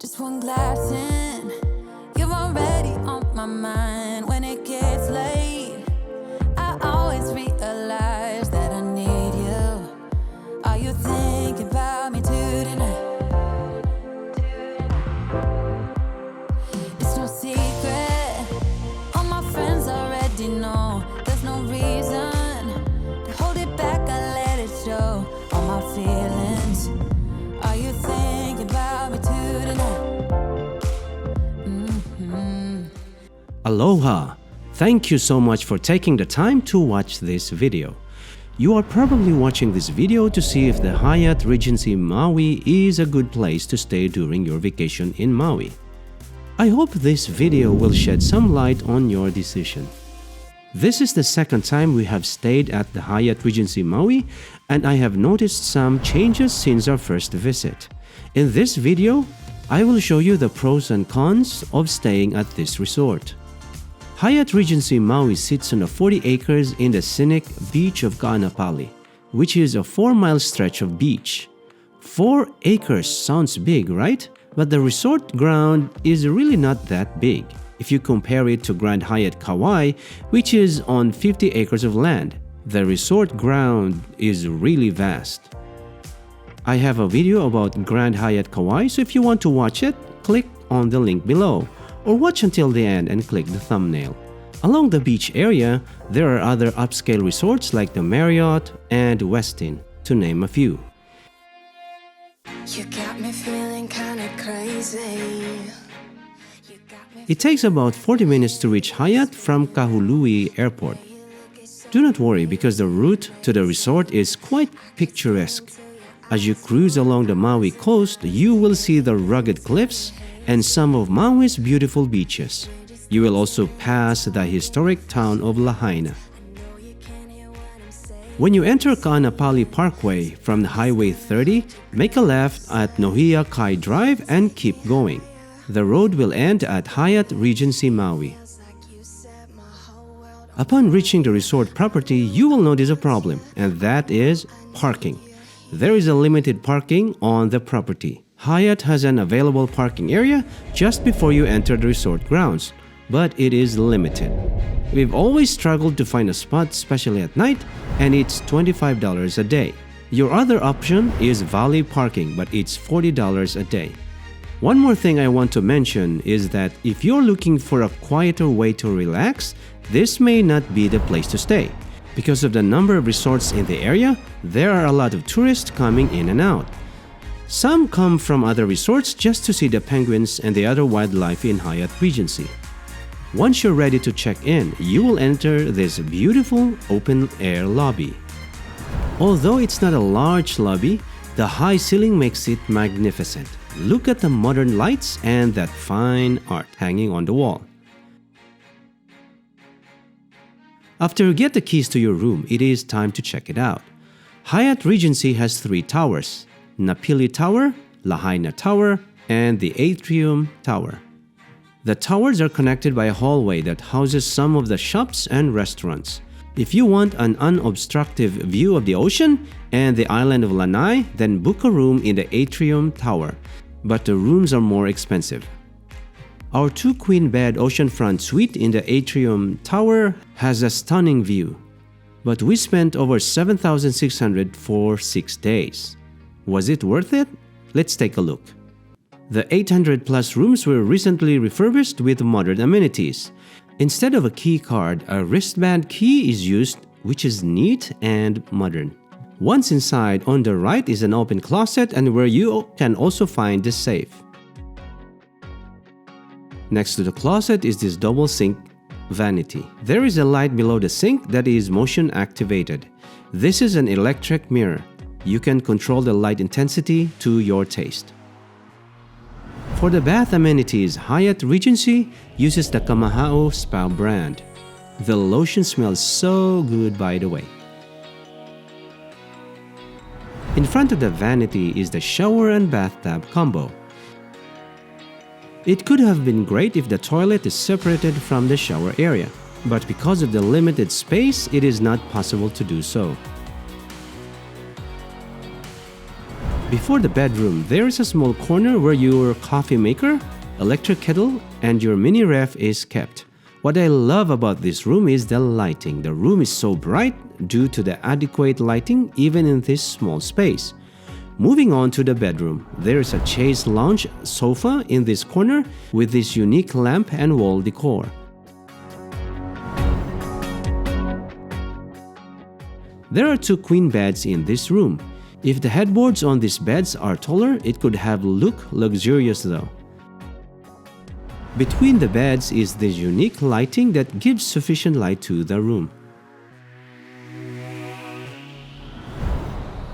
Just one glass in, you're already on my mind. When it gets late, I always realize that I need you. Are you thinking about me tonight? It's no secret, all my friends already know. There's no reason to hold it back, I let it show. All my feelings, are you thinking about me tonight? Aloha! Thank you so much for taking the time to watch this video. You are probably watching this video to see if the Hyatt Regency Maui is a good place to stay during your vacation in Maui. I hope this video will shed some light on your decision. This is the second time we have stayed at the Hyatt Regency Maui, and I have noticed some changes since our first visit. In this video, I will show you the pros and cons of staying at this resort. Hyatt Regency Maui sits on 40 acres in the scenic beach of Ka'anapali, which is a 4-mile stretch of beach. 4 acres sounds big, right? But the resort ground is really not that big if you compare it to Grand Hyatt Kauai, which is on 50 acres of land. The resort ground is really vast. I have a video about Grand Hyatt Kauai, so if you want to watch it, click on the link below, or watch until the end and click the thumbnail. Along the beach area, there are other upscale resorts like the Marriott and Westin, to name a few. You got me feeling kinda crazy. It takes about 40 minutes to reach Hyatt from Kahului Airport. Do not worry because the route to the resort is quite picturesque. As you cruise along the Maui coast, you will see the rugged cliffs and some of Maui's beautiful beaches. You will also pass the historic town of Lahaina. When you enter Ka'anapali Parkway from the Highway 30, make a left at Nohia Kai Drive and keep going. The road will end at Hyatt Regency Maui. Upon reaching the resort property, you will notice a problem, and that is parking. There is a limited parking on the property. Hyatt has an available parking area just before you enter the resort grounds, but it is limited. We've always struggled to find a spot, especially at night, and it's $25 a day. Your other option is valet parking, but it's $40 a day. One more thing I want to mention is that if you're looking for a quieter way to relax, this may not be the place to stay. Because of the number of resorts in the area, there are a lot of tourists coming in and out. Some come from other resorts just to see the penguins and the other wildlife in Hyatt Regency. Once you're ready to check in, you will enter this beautiful open-air lobby. Although it's not a large lobby, the high ceiling makes it magnificent. Look at the modern lights and that fine art hanging on the wall. After you get the keys to your room, it is time to check it out. Hyatt Regency has 3 towers: Napili Tower, Lahaina Tower, and the Atrium Tower. The towers are connected by a hallway that houses some of the shops and restaurants. If you want an unobstructed view of the ocean and the island of Lanai, then book a room in the Atrium Tower, but the rooms are more expensive. Our 2-queen bed oceanfront suite in the Atrium Tower has a stunning view, but we spent over $7,600 for 6 days. Was it worth it? Let's take a look. The 800-plus rooms were recently refurbished with modern amenities. Instead of a key card, a wristband key is used, which is neat and modern. Once inside, on the right is an open closet and where you can also find the safe. Next to the closet is this double sink vanity. There is a light below the sink that is motion activated. This is an electric mirror. You can control the light intensity to your taste. For the bath amenities, Hyatt Regency uses the Kamaha'o Spa brand. The lotion smells so good, by the way. In front of the vanity is the shower and bathtub combo. It could have been great if the toilet is separated from the shower area, but because of the limited space, it is not possible to do so. Before the bedroom, there is a small corner where your coffee maker, electric kettle, and your mini ref is kept. What I love about this room is the lighting. The room is so bright due to the adequate lighting even in this small space. Moving on to the bedroom, there is a chaise lounge sofa in this corner with this unique lamp and wall decor. There are 2 queen beds in this room. If the headboards on these beds are taller, it could have look luxurious though. Between the beds is this unique lighting that gives sufficient light to the room.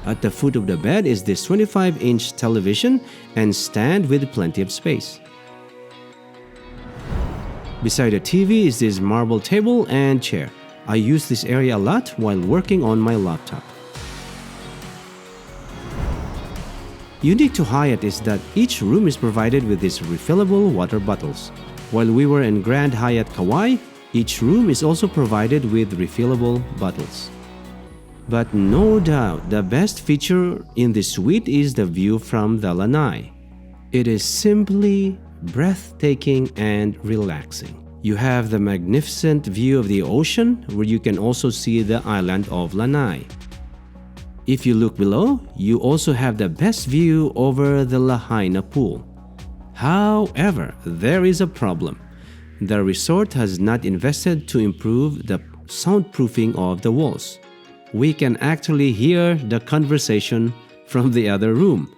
At the foot of the bed is this 25-inch television and stand with plenty of space. Beside the TV is this marble table and chair. I use this area a lot while working on my laptop. Unique to Hyatt is that each room is provided with these refillable water bottles. While we were in Grand Hyatt Kauai, each room is also provided with refillable bottles. But no doubt, the best feature in this suite is the view from the lanai. It is simply breathtaking and relaxing. You have the magnificent view of the ocean where you can also see the island of Lanai. If you look below, you also have the best view over the Lahaina pool. However, there is a problem. The resort has not invested to improve the soundproofing of the walls. We can actually hear the conversation from the other room.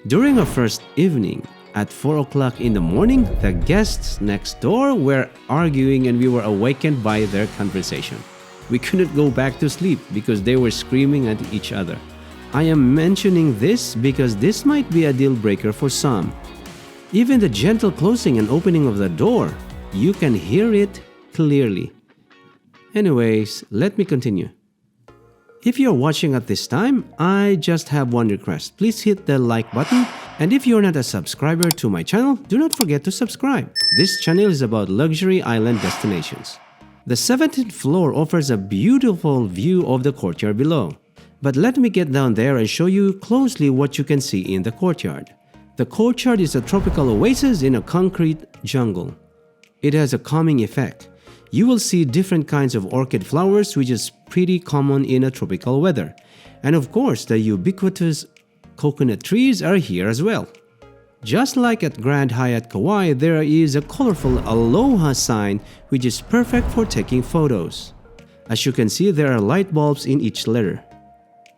During our first evening, at 4 o'clock in the morning, the guests next door were arguing and we were awakened by their conversation. We couldn't go back to sleep because they were screaming at each other. I am mentioning this because this might be a deal breaker for some. Even the gentle closing and opening of the door, you can hear it clearly. Anyways, let me continue. If you're watching at this time, I just have one request. Please hit the like button, and if you're not a subscriber to my channel, do not forget to subscribe. This channel is about luxury island destinations. The 17th floor offers a beautiful view of the courtyard below. But let me get down there and show you closely what you can see in the courtyard. The courtyard is a tropical oasis in a concrete jungle. It has a calming effect. You will see different kinds of orchid flowers, which is pretty common in a tropical weather. And of course, the ubiquitous coconut trees are here as well. Just like at Grand Hyatt Kauai, there is a colorful Aloha sign which is perfect for taking photos. As you can see, there are light bulbs in each letter.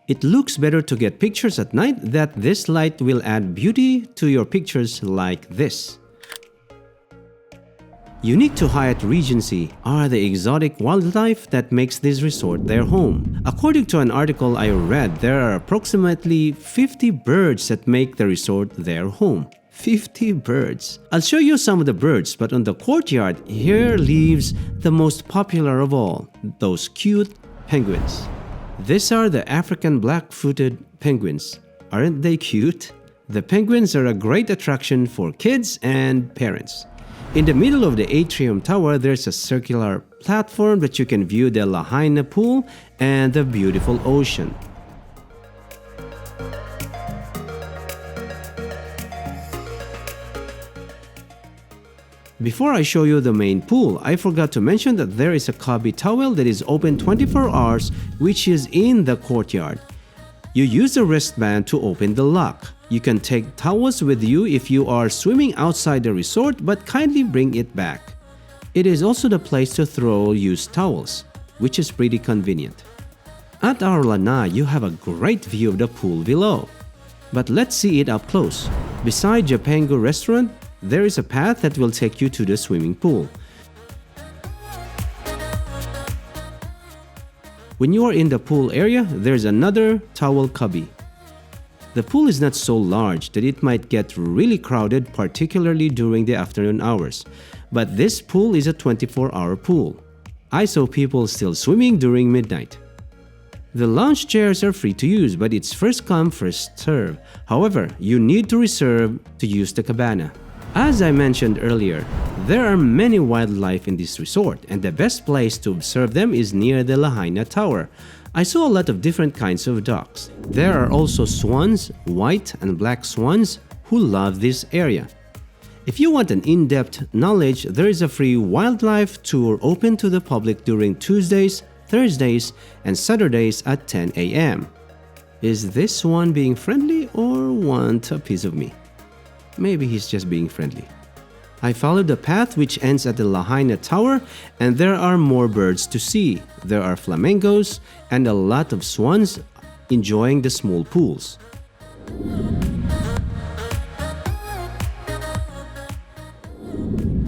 It looks better to get pictures at night that this light will add beauty to your pictures like this. Unique to Hyatt Regency are the exotic wildlife that makes this resort their home. According to an article I read, there are approximately 50 birds that make the resort their home. 50 birds. I'll show you some of the birds, but on the courtyard, here lives the most popular of all, those cute penguins. These are the African black-footed penguins. Aren't they cute? The penguins are a great attraction for kids and parents. In the middle of the atrium tower, there's a circular platform that you can view the Lahaina pool and the beautiful ocean. Before I show you the main pool, I forgot to mention that there is a Kabi towel that is open 24 hours, which is in the courtyard. You use the wristband to open the lock. You can take towels with you if you are swimming outside the resort, but kindly bring it back. It is also the place to throw used towels, which is pretty convenient. At our lanai, you have a great view of the pool below. But let's see it up close. Beside Japango restaurant, there is a path that will take you to the swimming pool. When you are in the pool area, there's another towel cubby. The pool is not so large that it might get really crowded, particularly during the afternoon hours. But this pool is a 24-hour pool. I saw people still swimming during midnight. The lounge chairs are free to use, but it's first come, first serve. However, you need to reserve to use the cabana. As I mentioned earlier, there are many wildlife in this resort, and the best place to observe them is near the Lahaina Tower. I saw a lot of different kinds of ducks. There are also swans, white and black swans, who love this area. If you want an in-depth knowledge, there is a free wildlife tour open to the public during Tuesdays, Thursdays, and Saturdays at 10 a.m. Is this swan being friendly or want a piece of me? Maybe he's just being friendly. I followed the path which ends at the Lahaina Tower, and there are more birds to see. There are flamingos and a lot of swans enjoying the small pools.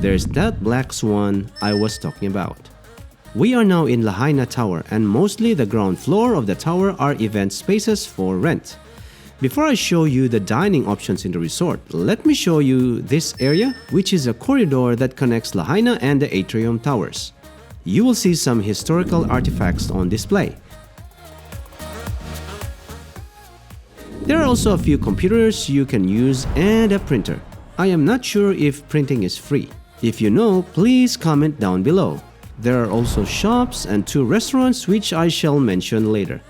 There's that black swan I was talking about. We are now in Lahaina Tower, and mostly the ground floor of the tower are event spaces for rent. Before I show you the dining options in the resort, let me show you this area, which is a corridor that connects Lahaina and the atrium towers. You will see some historical artifacts on display. There are also a few computers you can use and a printer. I am not sure if printing is free. If you know, please comment down below. There are also shops and 2 restaurants which I shall mention later.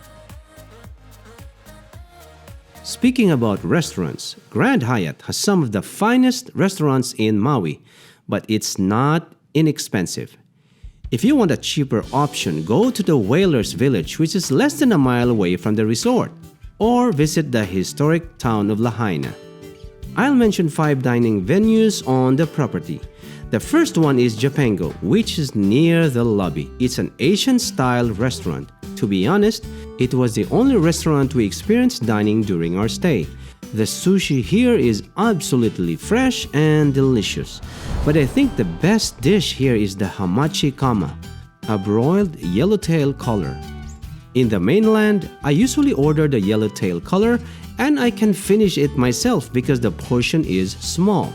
Speaking about restaurants, Grand Hyatt has some of the finest restaurants in Maui, but it's not inexpensive. If you want a cheaper option, go to the Whalers Village, which is less than a mile away from the resort, or visit the historic town of Lahaina. I'll mention 5 dining venues on the property. The first one is Japango, which is near the lobby. It's an Asian-style restaurant. To be honest, it was the only restaurant we experienced dining during our stay. The sushi here is absolutely fresh and delicious. But I think the best dish here is the hamachi kama, a broiled yellowtail color. In the mainland, I usually order the yellowtail color, and I can finish it myself because the portion is small.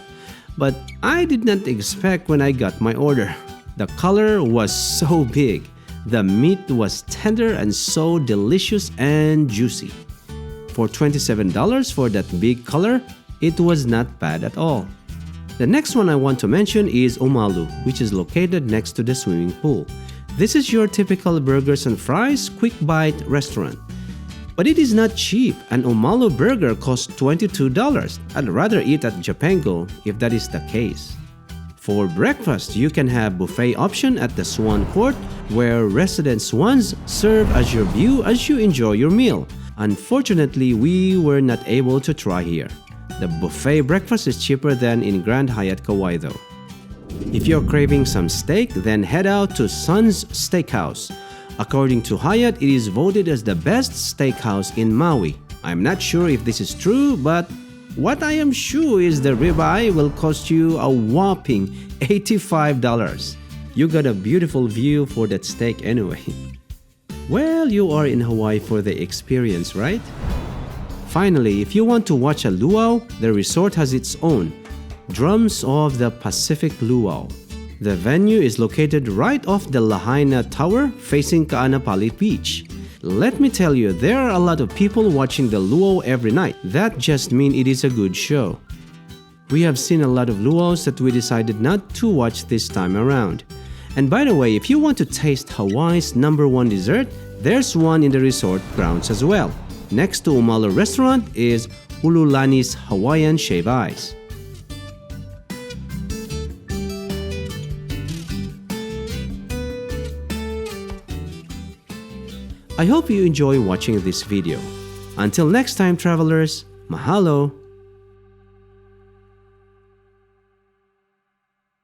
But I did not expect when I got my order. The color was so big. The meat was tender and so delicious and juicy. For $27 for that big color, it was not bad at all. The next one I want to mention is Omalu, which is located next to the swimming pool. This is your typical burgers and fries quick bite restaurant. But it is not cheap. An Omalu burger costs $22. I'd rather eat at Japango if that is the case. For breakfast, you can have buffet option at the Swan Court, where resident swans serve as your view as you enjoy your meal. Unfortunately, we were not able to try here. The buffet breakfast is cheaper than in Grand Hyatt Kauai though. If you're craving some steak, then head out to Sun's Steakhouse. According to Hyatt, it is voted as the best steakhouse in Maui. I'm not sure if this is true, but what I am sure is the ribeye will cost you a whopping $85. You got a beautiful view for that steak anyway. Well, you are in Hawaii for the experience, right? Finally, if you want to watch a luau, the resort has its own, Drums of the Pacific Luau. The venue is located right off the Lahaina Tower facing Ka'anapali Beach. Let me tell you, there are a lot of people watching the luau every night. That just means it is a good show. We have seen a lot of luaus that we decided not to watch this time around. And by the way, if you want to taste Hawaii's #1 dessert, there's one in the resort grounds as well. Next to Omalu Restaurant is Ululani's Hawaiian Shave Ice. I hope you enjoy watching this video. Until next time, travelers, mahalo!